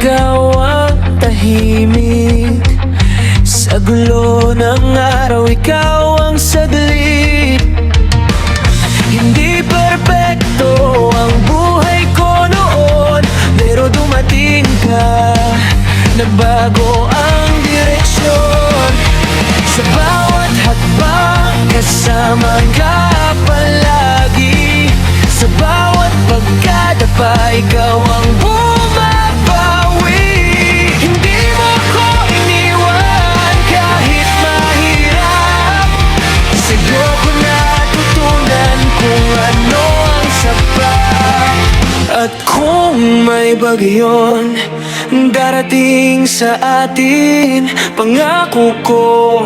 ikaw ang tahimik. Sa gulo ng araw, ikaw ang saglit. Hindi perpekto ang buhay ko noon, pero dumating ka, nagbago ang direksyon. Sa bawat hakbang, kasama ka palagi. Sa bawat pagkadapa, ikaw ang bumabawi. Hindi mo ko iniwan kahit mahirap. Sa'yo ko natutunan kung ano ang sapat. At kung may bagyon darating sa atin, pangako ko,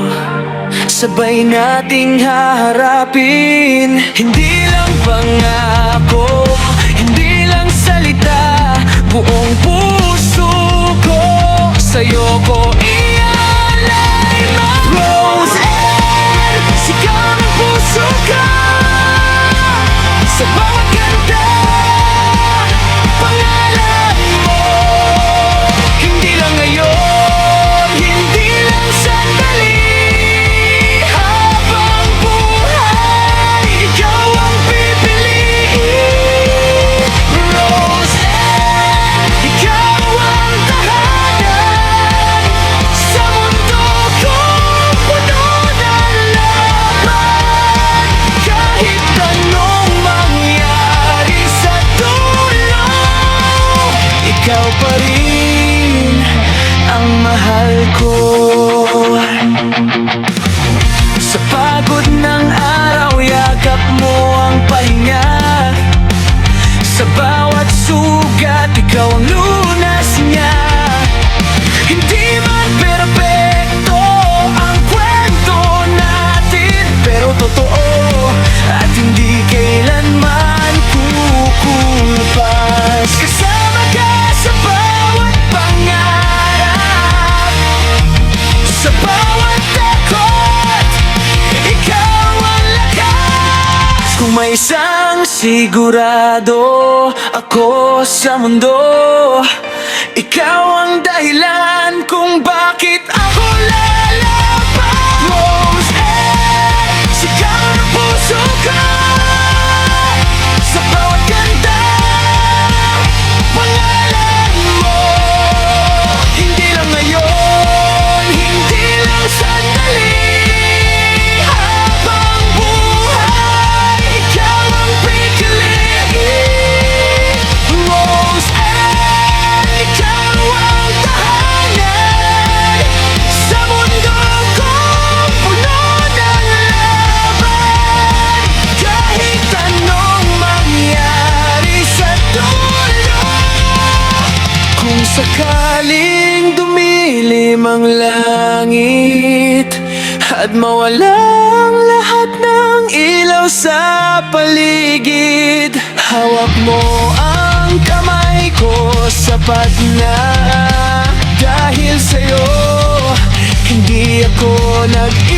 sabay nating haharapin. Hindi lang pangako, hindi lang salita, buong puso ko sa'yo ko ialay. Roseanne, sigaw ng puso ka. Sa bawat kanta, pangalan mo. Hindi lang ngayon, hindi lang sandali. Habang buhay, ikaw ang pipiliin. Roseanne, ikaw ang tahanan sa mundo kong puno ng laban. Kahit anong mangyari sa dulo, ikaw pa rin ang mahal ko. Sa pagod ng araw, yakap mo ang pahinga. Sa bawat sugat, ikaw ang lunas niya. Hindi man perpekto ang kwento natin, pero totoo at hindi kailanman kukulpas. Kasama ka sa bawat pangarap, sa bawat takot, ikaw ang lakas. Kung may isang sigurado ako sa mundo, ikaw ang dahilan kung bakit ako lalaban. Roseanne, sigaw ng puso ka. Sa bawat kanta, pangalan mo. Hindi lang ngayon, hindi lang sandali. Habang buhay, ikaw ang pipiliin. Roseanne, ikaw ang tahanan sa mundo kong puno ng laban. Kahit anong mangyari sa dulo, kung sakaling dumilim ang langit at mawalang lahat ng ilaw sa paligid, hawak mo ang kamay ko, sapat na. Dahil sa'yo, hindi ako nag-iisa.